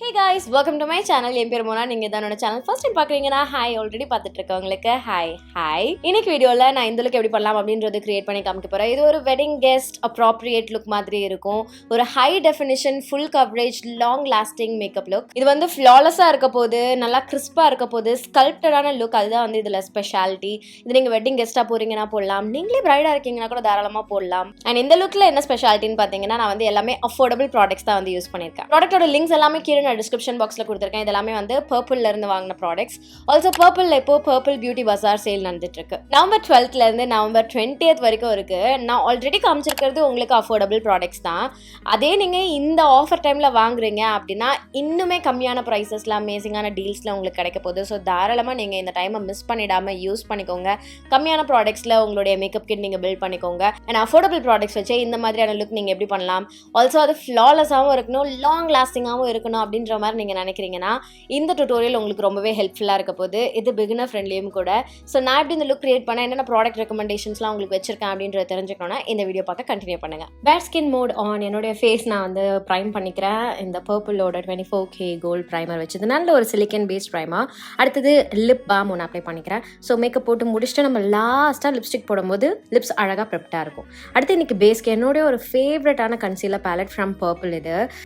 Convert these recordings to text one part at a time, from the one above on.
Hey guys, welcome to my channel. என் பேர் மோனா. நீங்க தான் என்னோட சேனல் ஃபர்ஸ்ட் டைம் பார்க்குறீங்கன்னா ஹாய், ஆல்ரெடி பார்த்துட்டு இருக்கவங்களுக்கு ஹாய். இன்னைக்கு வீடியோவில் நான் இந்த லுக் எப்படி பண்ணலாம் அப்படின்றது கிரியேட் பண்ணி காமிக்க போகிறேன். இது ஒரு வெட்டிங் கெஸ்ட் அப்ராப்ரியேட் லுக் மாதிரி இருக்கும். ஒரு high definition full coverage long lasting makeup look. இது வந்து ஃப்ளாலஸாக இருக்க போது, நல்லா கிறிஸ்பாக இருக்க போது, ஸ்கல்ப்டடான லுக். அதுதான் வந்து இதில் ஸ்பெஷாலிட்டி. இது நீங்கள் வெட்டிங் கெஸ்ட்டாக போகிறீங்கன்னா போடலாம், நீங்களே பிரைடாக இருக்கீங்கன்னா கூட தாராளமாக போடலாம். அண்ட் இந்த லுக்கில் என்ன ஸ்பெஷாலிட்டின்னு பார்த்தீங்கன்னா, நான் வந்து எல்லாமே அஃபோர்டபுள் ப்ராடக்ட்ஸ் தான் வந்து யூஸ் பண்ணியிருக்கேன். ப்ராடக்ட்டோட லிங்க்ஸ் எல்லாமே கீழே டிஸ்கிரிப்ஷன் பாக்ஸ்ல கொடுத்திருக்கேன். இதெல்லாமே வந்து Purplle இருந்து வாங்கின ப்ராடக்ட்ஸ். ஆல்சோ Purplle இப்போ Purplle பியூட்டி பஜார் சேல் நடந்துட்டு இருக்கு. நவம்பர் 12th இருந்து நவம்பர் 20th வரைக்கும் இருக்கு. நான் ஆல்ரெடி காமிச்சிருக்கிறது உங்களுக்கு அஃபோர்டபுள் ப்ராடக்ட்ஸ் தான். அதே நீங்க இந்த ஆஃபர் டைம்ல வாங்குறீங்க அப்படின்னா இன்னுமே கம்மியான பிரைசஸ்ல அமேசிங்கான டீல்ஸ்ல உங்களுக்கு கிடைக்க போகுது. ஸோ தாராளமா நீங்க இந்த டைமை மிஸ் பண்ணிடாம யூஸ் பண்ணிக்கோங்க. கம்மியான ப்ராடக்ட்ஸ்ல உங்களுடைய மேக்கப் கிட் நீங்க பில்ட் பண்ணிக்கோங்க. அண்ட் அஃபோர்டபுள் ப்ராடக்ட்ஸ் வச்சு இந்த மாதிரியான லுக் நீங்க எப்படி பண்ணலாம், ஆல்சோ அது ஃப்ளாலஸாகவும் இருக்கணும், லாங் லாஸ்டிங்காகவும் இருக்கணும் அப்படின்ற மாதிரி நீங்கள் நினைக்கிறீங்கன்னா இந்த டுட்டோரியல் உங்களுக்கு ரொம்பவே ஹெல்ப்ஃபுல்லாக இருக்க போது. இது பிகினர் ஃப்ரெண்ட்லியும் கூட. ஸோ நான் எப்படி இந்த லுக் கிரியேட் பண்ண என்னென்ன ப்ராடக்ட் ரெக்கமெண்டேஷன்ஸ்லாம் உங்களுக்கு வச்சிருக்கேன் அப்படின்றத தெரிஞ்சுக்கணும்னா இந்த வீடியோ பார்க்க கண்டினியூ பண்ணுங்க. Bad skin mode on. என்னுடைய ஃபேஸ் நான் வந்து ப்ரைம் பண்ணிக்கிறேன். இந்த Purppleோட 24K கோல்ட் ப்ரைமர் வச்சது நல்ல ஒரு சிலிக்கன் பேஸ்ட் ப்ரைமர். அடுத்தது லிப் பாம் ஒன்று அப்ளை பண்ணிக்கிறேன். ஸோ மேக்கப் போட்டு முடிச்சுட்டு நம்ம லாஸ்ட்டாக லிப்ஸ்டிக் போடும்போது லிப்ஸ் அழகாக ப்ரெப்டாக இருக்கும். அடுத்து இன்னைக்கு பேஸ்க்கு என்னுடைய ஒரு ஃபேவரட்டான கன்சீலர் பேலட் ஃப்ரம் Purplle.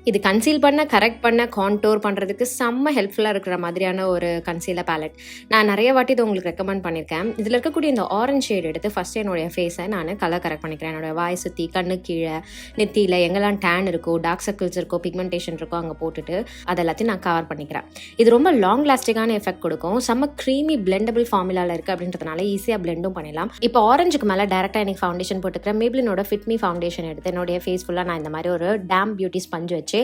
இது கன்சீல் பண்ண, கரெக்ட் பண்ண, கான்டோர் பண்ணுறதுக்கு செம்ம ஹெல்ப்ஃபுல்லாக இருக்கிற மாதிரியான ஒரு கன்சீலர் பேலட். நான் நிறைய வாட்டி இது உங்களுக்கு ரெக்கமெண்ட் பண்ணியிருக்கேன். இதில் இருக்கக்கூடிய இந்த ஆரஞ்ச் ஷேட் எடுத்து ஃபஸ்ட்டு என்னுடைய ஃபேஸை நான் கலர் கரெக்ட் பண்ணிக்கிறேன். என்னோட வாய் சுற்றி, கண்ணு கீழே, நெத்தியில் எங்கெல்லாம் டேன் இருக்கோ, டார்க் சர்க்கிள்ஸ் இருக்கோ, பிக்மெண்டேஷன் இருக்கோ அங்கே போட்டுட்டு அது எல்லாத்தையும் நான் கவர் பண்ணிக்கிறேன். இது ரொம்ப லாங் லாஸ்டிங்கான எஃபெக்ட் கொடுக்கும். செம்ம க்ரீமி பிளெண்டபிள் ஃபார்முலாவில் இருக்குது அப்படின்றதுனால ஈஸியாக பிளெண்டும் பண்ணலாம். இப்போ ஆரஞ்சுக்கு மேலே டேரெக்டாக எனக்கு ஃபவுண்டேஷன் போட்டுக்கிறேன். மேபிளினோட ஃபிட் மீ ஃபவுண்டேஷன் எடுத்து என்னுடைய ஃபேஸ் ஃபுல்லாக நான் இந்த மாதிரி ஒரு டேம் பியூட்டி ஸ்பஞ்ச் வச்சு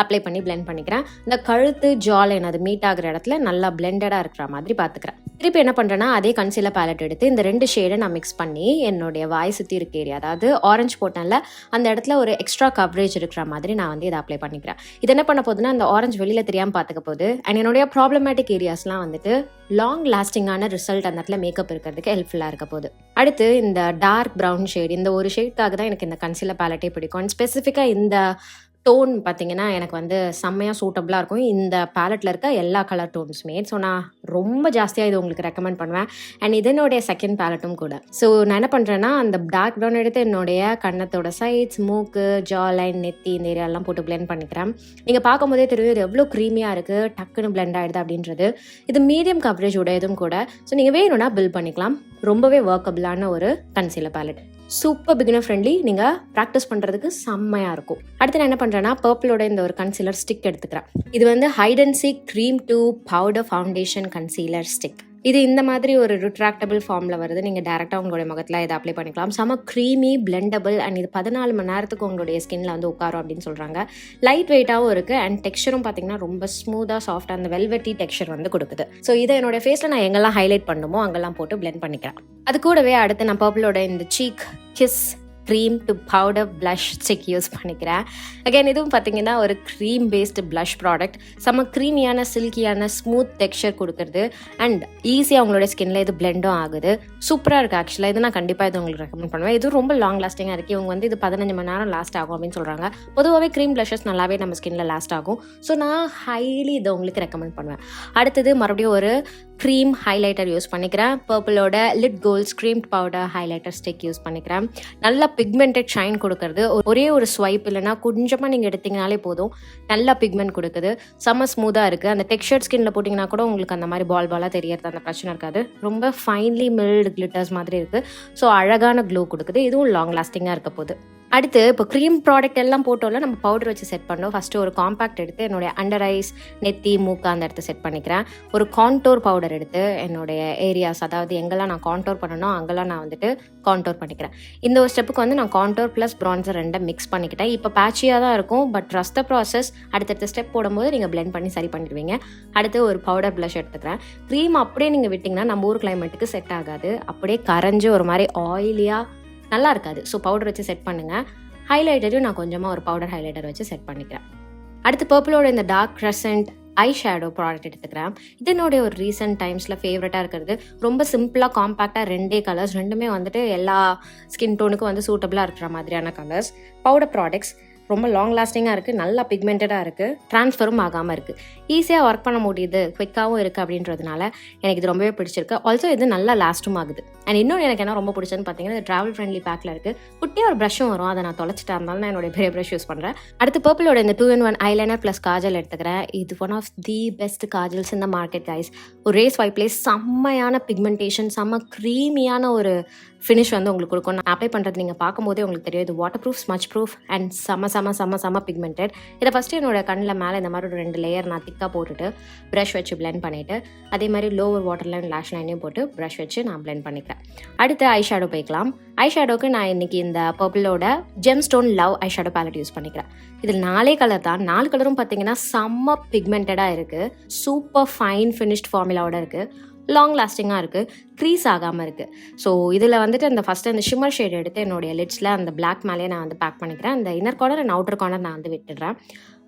அப்ளை பண்ணி பிளெண்ட் பண்ணிக்கிறேன். இந்த கழுத்து, ஜாலைன் அது மீட் ஆகிற இடத்துல நல்லா பிளெண்டடாக இருக்கிற மாதிரி பார்த்துக்கிறேன். திருப்பி என்ன பண்ணுறேன்னா, அதே கன்சீலர் பேலட் எடுத்து இந்த ரெண்டு ஷேடை நான் மிக்ஸ் பண்ணி என்னுடைய வாய் சுற்றி இருக்க ஏரியா, அதாவது ஆரஞ்சு போட்டேன்ல அந்த இடத்துல ஒரு எக்ஸ்ட்ரா கவரேஜ் இருக்கிற மாதிரி நான் வந்து இதை அப்ளை பண்ணிக்கிறேன். இது என்ன பண்ண போகுதுன்னா, அந்த ஆரஞ்சு வெளியில் தெரியாமல் பார்த்துக்க போகுது. அண்ட் என்னுடைய ப்ராப்ளமேட்டிக் ஏரியாஸ்லாம் வந்துட்டு லாங் லாஸ்டிங்கான ரிசல்ட் அந்த இடத்துல மேக்கப் இருக்கிறதுக்கு ஹெல்ப்ஃபுல்லாக இருக்க போகுது. அடுத்து இந்த டார்க் ப்ரௌன் ஷேட், இந்த ஒரு ஷேட்காக தான் எனக்கு இந்த கன்சீலர் பேலட்டே பிடிக்கும். அண்ட் ஸ்பெசிஃபிக்காக இந்த டோன் பார்த்தீங்கன்னா எனக்கு வந்து செம்மையாக சூட்டபுளாக இருக்கும் இந்த பேலட்டில் இருக்க எல்லா கலர் டோன்ஸுமே. ஸோ நான் ரொம்ப ஜாஸ்தியாக இது உங்களுக்கு ரெக்கமெண்ட் பண்ணுவேன். அண்ட் இதனுடைய செகண்ட் பேலட்டும் கூட. ஸோ நான் என்ன பண்ணுறேன்னா, அந்த டார்க் ப்ரௌன் எடுத்து என்னுடைய கண்ணத்தோட சைட்ஸ், மூக்கு, ஜா லைன், நெத்தி இந்த ஏரியாலாம் போட்டு பிளெண்ட் பண்ணிக்கிறேன். நீங்கள் பார்க்கும்போதே தெரியும் இது எவ்வளோ க்ரீமியாக இருக்குது, டக்குன்னு பிளெண்ட் ஆகிடுது அப்படின்றது. இது மீடியம் கவரேஜ் உடையதும் கூட. ஸோ நீங்கள் வேணும்னா பில்ட் பண்ணிக்கலாம். ரொம்பவே ஒர்க்கபிளான ஒரு concealer ballot. Super beginner friendly. நீங்கள் ப்ராக்டிஸ் பண்ணுறதுக்கு செம்மையாக இருக்கும். அடுத்து நான் என்ன பண்ணுறேன்னா, Purppleோட இந்த ஒரு கன்சீலர் ஸ்டிக் எடுத்துக்கிறேன். இது வந்து hide and seek cream to powder foundation concealer stick. இது இந்த மாதிரி ஒரு ரிட்ராக்டபிள் ஃபார்மில் வருது. நீங்கள் டேரெக்டாக உங்களுடைய முகத்தில் இதை அப்ளை பண்ணிக்கலாம். செம க்ரீமி, பிளெண்டபிள். அண்ட் இது 14 மணி நேரத்துக்கு உங்களுடைய ஸ்கின்ல வந்து உட்காரும் அப்படின்னு சொல்கிறாங்க. லைட் வெயிட்டாகவும் இருக்குது. அண்ட் டெக்ஸ்சரும் பார்த்தீங்கன்னா ரொம்ப ஸ்மூத்தாக, சாஃப்டாக, அந்த வெல்வெட்டி டெக்ஸ்சர் வந்து கொடுக்குது. ஸோ இதை என்னோட ஃபேஸில் நான் எங்கெல்லாம் ஹைலைட் பண்ணுமோ அங்கெல்லாம் போட்டு பிளெண்ட் பண்ணிக்கிறேன். அது கூடவே அடுத்து நான் Purppleோட இந்த cheek kiss cream to powder blush stick use பண்ணிக்கிறேன். அகைன் இதுவும் பார்த்தீங்கன்னா ஒரு க்ரீம் பேஸ்டு ப்ளஷ் ப்ராடக்ட். செம்ம க்ரீமியான, சில்கியான, ஸ்மூத் டெக்ஸ்சர் கொடுக்குறது. அண்ட் ஈஸியாக உங்களோட ஸ்கின்ல இது பிளெண்டும் ஆகுது. சூப்பராக இருக்குது ஆக்சுவலாக. இது நான் கண்டிப்பாக இது உங்களுக்கு ரெக்கமெண்ட் பண்ணுவேன். இது ரொம்ப லாங் லாஸ்டிங்காக இருக்குது. இவங்க வந்து இது 15 மணி நேரம் லாஸ்ட் ஆகும் அப்படின்னு சொல்கிறாங்க. பொதுவாகவே க்ரீம் ப்ளஷஸ் நல்லாவே நம்ம ஸ்கின்ல லாஸ்ட் ஆகும். ஸோ நான் ஹைலி இதை உங்களுக்கு ரெக்கமெண்ட் பண்ணுவேன். அடுத்தது மறுபடியும் ஒரு க்ரீம் ஹைலைட்டர் யூஸ் பண்ணிக்கிறேன். Purppleோட lid gold cream powder highlighter stick use பண்ணிக்கிறேன். நல்லா பிக்மெண்டட் ஷைன் கொடுக்கறது. ஒரே ஒரு ஸ்வைப் இல்லைனா கொஞ்சமாக நீங்கள் எடுத்தீங்கனாலே போதும், நல்லா பிக்மெண்ட் கொடுக்குது. செம்ம ஸ்மூத்தாக இருக்குது. அந்த டெக்ஸ்சர் ஸ்கின்ல போட்டிங்கன்னா கூட உங்களுக்கு அந்த மாதிரி பாலாக தெரியறது அந்த பிரச்சனை இருக்காது. ரொம்ப ஃபைன்லி மில்டு கிளிட்டர்ஸ் மாதிரி இருக்குது. ஸோ அழகான க்ளோ கொடுக்குது. இதுவும் லாங் லாஸ்டிங்காக இருக்க போகுது. அடுத்து இப்போ க்ரீம் ப்ராடக்ட் எல்லாம் போட்டோம்ல, நம்ம பவுடர் வச்சு செட் பண்ணோம். ஃபஸ்ட்டு ஒரு காம்பேக்ட் எடுத்து என்னுடைய அண்டர் ஐஸ், நெத்தி, மூக்கு அந்த இடத்த செட் பண்ணிக்கிறேன். ஒரு கான்டோர் பவுடர் எடுத்து என்னுடைய ஏரியாஸ், அதாவது எங்கெல்லாம் நான் கான்டோர் பண்ணணும் அங்கெல்லாம் நான் வந்துட்டு கான்டோர் பண்ணிக்கிறேன். இந்த ஒரு ஸ்டெப்புக்கு வந்து நான் கான்டோர் ப்ளஸ் ப்ரான்சர் ரெண்டை மிக்ஸ் பண்ணிக்கிட்டேன். இப்போ பேச்சியாக தான் இருக்கும், பட் ட்ரஸ்ட் த ப்ராசஸ். அடுத்தடுத்த ஸ்டெப் போடும்போது நீங்கள் பிளெண்ட் பண்ணி சரி பண்ணிடுவீங்க. அடுத்து ஒரு பவுடர் ப்ளஷ் எடுத்துக்கிறேன். க்ரீம் அப்படியே நீங்கள் விட்டிங்கன்னா நம்ம ஊர் கிளைமேட்டுக்கு செட் ஆகாது. அப்படியே கரைஞ்சி ஒரு மாதிரி ஆயிலியாக நல்லா இருக்காது. ஸோ பவுடர் வச்சு செட் பண்ணுங்கள். ஹைலைட்டரையும் நான் கொஞ்சமாக ஒரு பவுடர் ஹைலைட்டர் வச்சு செட் பண்ணிக்கிறேன். அடுத்து Purppleோட இந்த டார்க் க்ரெசன்ட் ஐ ஷேடோ ப்ராடக்ட் எடுத்துக்கிறேன். இதனுடைய ஒரு ரீசெண்ட் டைம்ஸில் ஃபேவரட்டாக இருக்கிறது. ரொம்ப சிம்பிளாக, காம்பேக்டாக, ரெண்டே கலர்ஸ். ரெண்டுமே வந்துட்டு எல்லா ஸ்கின் டோனுக்கும் வந்து சூட்டபுளாக இருக்கிற மாதிரியான கலர்ஸ். பவுடர் ப்ராடக்ட்ஸ் ரொம்ப லாங் லாஸ்டிங்காக இருக்குது, நல்லா பிக்மெண்டடாக இருக்குது, ட்ரான்ஸ்ஃபரும் ஆகாமல் இருக்குது, ஈஸியாக ஒர்க் பண்ண முடியுது, குவிக்காகவும் இருக்குது அப்படின்றதுனால எனக்கு இது ரொம்பவே பிடிச்சிருக்கு. ஆல்சோ இது நல்லா லாஸ்ட்டும் ஆகுது. அண்ட் இன்னொன்று எனக்கு என்ன ரொம்ப பிடிச்சதுன்னு பார்த்தீங்கன்னா, இது ட்ராவல் ஃப்ரெண்ட்லி பேக்கில் இருக்குது. குட்டியாக ஒரு ப்ரஷ்ஷும் வரும், அதை நான் தொலைச்சிட்டா இருந்தாலும் நான் என்னோட பெரிய ப்ரஷ் யூஸ் பண்ணுறேன். அடுத்து பர்பிளோட இந்த 2-in-1 ஐலைனர் ப்ளஸ் காஜல் எடுத்துக்கிறேன். இது one of the best kajals இந்த மார்க்கெட் கைஸ். ஒரு ரேஸ் வைப்லேயே செம்மையான பிக்மெண்டேஷன், செம்ம க்ரீமியான ஒரு ஃபினிஷ் வந்து உங்களுக்கு கொடுக்கும். நான் அப்ளை பண்ணுறது நீங்கள் பார்க்கும்போதே உங்களுக்கு தெரியும், இது water proof, smudge proof and செம்ம பிக்மெண்டட். இதை ஃபஸ்ட்டு என்னோட கண்ணில் மேலே இந்த மாதிரி ஒரு 2 லேயர் நான் திக்காக போட்டுட்டு ப்ரஷ் வச்சு பிளெண்ட் பண்ணிவிட்டு, அதே மாதிரி லோவர் வாட்டர் லைன் லேஷ் லைனையும் போட்டு ப்ரஷ் வச்சு நான் பிளெண்ட் பண்ணிக்கிறேன். அடுத்து ஐ ஷேடோ போய்க்கலாம். ஐ ஷேடோக்கு நான் இன்றைக்கி இந்த பர்பிளோட gem stone love eye shadow palette use பண்ணிக்கிறேன். இதில் 4 கலர் தான். 4 கலரும் பார்த்தீங்கன்னா செம்ம பிக்மெண்டடாக இருக்குது, சூப்பர் ஃபைன் ஃபினிஷ்ட் ஃபார்முலாவோட இருக்குது, லாங் லாஸ்டிங்காக இருக்குது, க்ரீஸ் ஆகாமல் இருக்குது. ஸோ இதில் வந்துட்டு அந்த ஃபஸ்ட்டு அந்த ஷிம்மர் ஷேட் எடுத்து என்னுடைய லிட்ஸில் அந்த பிளாக் மேலேயே நான் வந்து பேக் பண்ணிக்கிறேன். அந்த inner corner and outer corner நான் வந்து விட்டுடுறேன்.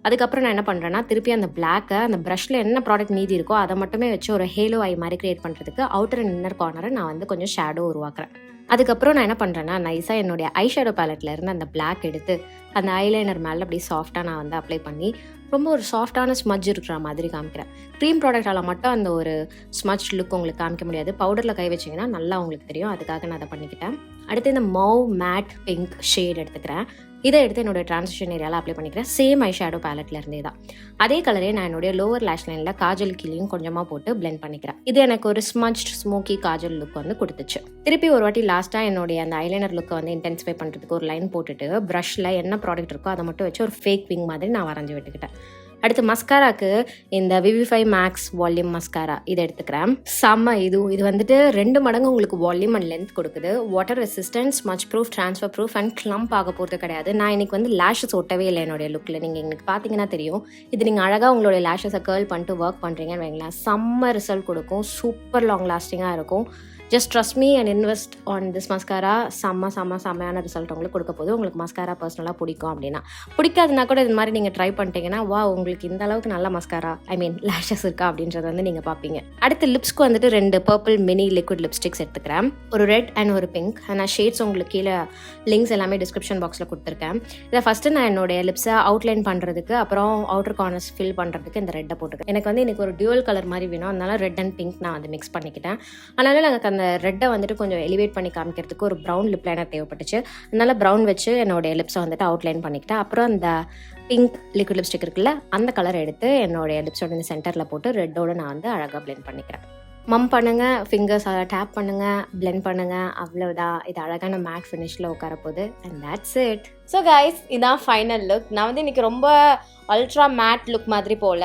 அதுக்கப்புறம் நான் என்ன பண்ணுறேன்னா, திருப்பி அந்த பிளாக்கை அந்த ப்ரஷில் என்ன ப்ராடக்ட் மீதி இருக்கோ அதை மட்டுமே வச்சு ஒரு ஹேலோ ஐ மாதிரி க்ரியேட் பண்ணுறதுக்கு அவுட்டர் அண்ட் இன்னர் கார்னரை நான் வந்து கொஞ்சம் ஷேடோ உருவாக்குறேன். அதுக்கப்புறம் நான் என்ன பண்ணுறேன்னா, நைஸாக என்னுடைய ஐ ஷேடோ பேலட்டில் இருந்து அந்த பிளாக் எடுத்து அந்த ஐலைனர் மேலே அப்படியே சாஃப்டாக நான் வந்து அப்ளை பண்ணி ரொம்ப ஒரு சாஃப்டான ஸ்மஜ் இருக்கிற மாதிரி காமிக்கிறேன். க்ரீம் ப்ராடக்டால் மட்டும் அந்த ஒரு ஸ்மஜ் லுக் உங்களுக்கு காமிக்க முடியாது, பவுடரில் கை வச்சிங்கன்னா நல்லா உங்களுக்கு தெரியும். அதுக்காக நான் அதை பண்ணிக்கிட்டேன். அடுத்து இந்த மௌவ் மேட் பிங்க் ஷேட் எடுத்துக்கிறேன். இதை எடுத்து என்னோடய ட்ரான்சிஷன் ஏரியாவில் அப்ளை பண்ணிக்கிறேன். சேம் ஐ ஷேடோ பேலட்டில் இருந்தே தான். அதே கலரே நான் என்னுடைய லோவர் லேஷ் லைனில் காஜல் கீழேயும் கொஞ்சமாக போட்டு பிளெண்ட் பண்ணிக்கிறேன். இது எனக்கு ஒரு ஸ்மஜ் ஸ்மோக்கி காஜல் லுக் வந்து கொடுத்துச்சு. திருப்பி ஒரு வாட்டி லாஸ்ட்டாக என்னுடைய அந்த ஐலைனர் லுக்கை வந்து இன்டென்சிஃபை பண்ணுறதுக்கு ஒரு லைன் போட்டுட்டு ப்ரஷில் என்ன ப்ராடக்ட் இருக்கோ அதை மட்டும் வச்சு ஒரு ஃபேக் விங் மாதிரி நான் வரைஞ்சி விட்டுக்கிட்டேன். அடுத்து மஸ்காராக்கு இந்த விவிஃபை மேக்ஸ் வால்யூம் மஸ்காரா இதை எடுத்துக்கிறேன். செம்ம இது வந்துட்டு 2 மடங்கு உங்களுக்கு வால்யூம் அண்ட் லென்த் கொடுக்குது. Water resistance, smudge proof, transfer proof and கிளம்ப் ஆக போகிறது கிடையாது. நான் இன்றைக்கி வந்து லேஷஸ் ஒட்டவே இல்லை என்னுடைய லுக்கில். நீங்கள் எனக்கு பார்த்தீங்கன்னா தெரியும். இது நீங்கள் அழகாக உங்களுடைய லேஷஸை கேர்ள் பண்ணிட்டு ஒர்க் பண்ணுறீங்கன்னு வைங்களேன், செம்ம ரிசல்ட் கொடுக்கும், சூப்பர் லாங் லாஸ்டிங்காக இருக்கும். Just trust me and invest on this mascara. செம்மையான ரிசல்ட் உங்களுக்கு கொடுக்க போது. உங்களுக்கு மஸ்காரா பர்சனலாக பிடிக்கும் அப்படின்னா, பிடிக்காதுன்னா கூட இது மாதிரி நீங்கள் ட்ரை பண்ணிட்டீங்கன்னா, வா உங்களுக்கு இந்த அளவுக்கு நல்ல மஸ்காரா லேஷஸ் இருக்கா அப்படின்றத வந்து நீங்கள் பார்ப்பீங்க. அடுத்து லிப்ஸ்க்கு வந்துட்டு 2 பர்பிள் மினி லிக்விட் லிப்ஸ்டிக்ஸ் எடுத்துக்கிறேன். ஒரு ரெட் அண்ட் ஒரு பிங்க். நான் ஷேட்ஸ் உங்களுக்கு கீழே லிங்க்ஸ் எல்லாமே டிஸ்கிரிப்ஷன் பாக்ஸில் கொடுத்துருக்கேன். இதை ஃபஸ்ட்டு நான் என்னுடைய லிப்ஸை அவுட்லைன் பண்ணுறதுக்கு, அப்புறம் அவுட்டர் கார்னர்ஸ் ஃபில் பண்ணுறதுக்கு இந்த ரெட்டை போட்டுக்கிறேன். எனக்கு வந்து இன்றைக்கி ஒரு டியூவல் கலர் மாதிரி வேணும், அதனால ரெட் அண்ட் பிங்க் நான் வந்து மிக்ஸ் பண்ணிக்கிட்டேன். அதனால எனக்கு அந்த ரெட்டை வந்துட்டு கொஞ்சம் எலிவேட் பண்ணி காமிக்கிறதுக்கு ஒரு ப்ரௌன் லிப் லைனர் தேவைப்பட்டுச்சு. அதனால ப்ரௌன் வச்சு என்னோடைய லிப்ஸை வந்துட்டு அவுட்லைன் பண்ணிக்கிட்டேன். அப்புறம் அந்த பிங்க் லிக்விட் லிப்ஸ்டிக் இருக்குல்ல, அந்த கலர் எடுத்து என்னுடைய லிப்ஸோட இந்த சென்டரில் போட்டு ரெட்டோடு நான் வந்து அழகாக பிளெண்ட் பண்ணிக்கிறேன். மம் பண்ணுங்கள், ஃபிங்கர்ஸ் அதை டேப் பண்ணுங்கள், பிளெண்ட் பண்ணுங்கள், அவ்வளோதான். இது அழகான மேட் ஃபினிஷில் உட்கார போகுது. And that's it. So guys, இதான் ஃபைனல் லுக். நான் வந்து இன்றைக்கி ரொம்ப அல்ட்ரா மேட் லுக் மாதிரி போல்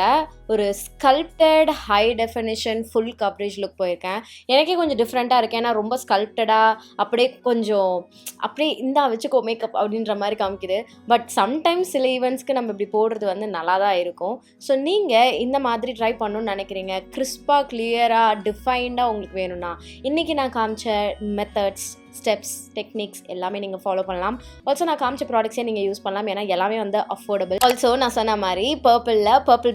ஒரு sculpted high definition full coverage look போயிருக்கேன். எனக்கே கொஞ்சம் டிஃப்ரெண்ட்டாக இருக்கேன். ஏன்னா ரொம்ப ஸ்கல்ப்டடாக அப்படியே கொஞ்சம் அப்படியே இந்தா வச்சுக்கோ மேக்கப் அப்படின்ற மாதிரி காமிக்குது. பட் சம்டைம்ஸ் சில ஈவெண்ட்ஸ்க்கு நம்ம இப்படி போடுறது வந்து நல்லா தான் இருக்கும். ஸோ நீங்கள் இந்த மாதிரி ட்ரை பண்ணணும்னு நினைக்கிறீங்க, கிறிஸ்பாக கிளியராக டிஃபைன்டாக உங்களுக்கு வேணும்னா இன்றைக்கி நான் காமிச்ச மெத்தட்ஸ், ஸ்டெப்ஸ், டெக்னிக்ஸ் எல்லாமே நீங்கள் ஃபாலோ பண்ணலாம். ஆல்சோ நான் காமிச்ச ப்ராடக்ட்ஸே நீங்கள் யூஸ் பண்ணலாம், ஏன்னா எல்லாமே வந்து அஃபோர்டபுள். ஆல்சோ நான் சொன்ன மாதிரி பர்பிள்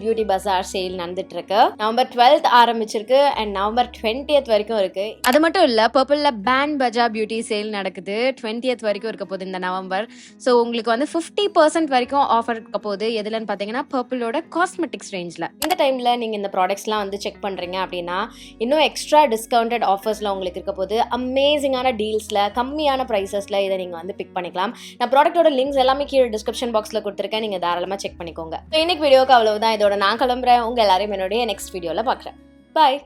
பியூட்டி பஜார் சேல் நடந்துட்டுருக்கு. November 12th ஆரம்பிச்சிருக்கு அண்ட் November 20th வரைக்கும் இருக்குது. அது மட்டும் இல்லை, பர்பிளில் பேண்ட் பஜா பியூட்டி சேல் நடக்குது. 20th வரைக்கும் இருக்க போகுது இந்த நவம்பர். ஸோ உங்களுக்கு வந்து 50% வரைக்கும் ஆஃபர் இருக்க போகுது. எதுலன்னு பார்த்தீங்கன்னா பர்பிளோட காஸ்மெட்டிக்ஸ் ரேஞ்சில். இந்த டைமில் நீங்கள் இந்த ப்ராடக்ட்ஸ்லாம் வந்து செக் பண்ணுறீங்க அப்படின்னா இன்னும் எக்ஸ்ட்ரா டிஸ்கவுண்டட் ஆஃபர்ஸில் உங்களுக்கு இருக்க போகுது. அமேசிங்கான டீல்ஸ், கம்மியான ப்ரைஸஸ்ல இதை நீங்க வந்து பிக் பண்ணிக்கலாம். நான் ப்ராடக்ட்டோட லிங்க்ஸ் எல்லாமே கீழே டிஸ்கிரிப்ஷன் பாக்ஸ்ல கொடுத்துருக்கேன், நீங்க தாராளமா செக் பண்ணிக்கோங்க. இன்னைக்கு வீடியோக்கு அவ்வளவுதான். இதோட நான் கிளம்புறேன். உங்க எல்லாரையும் என்னுடைய நெக்ஸ்ட் வீடியோல பார்க்குறேன். பாய்.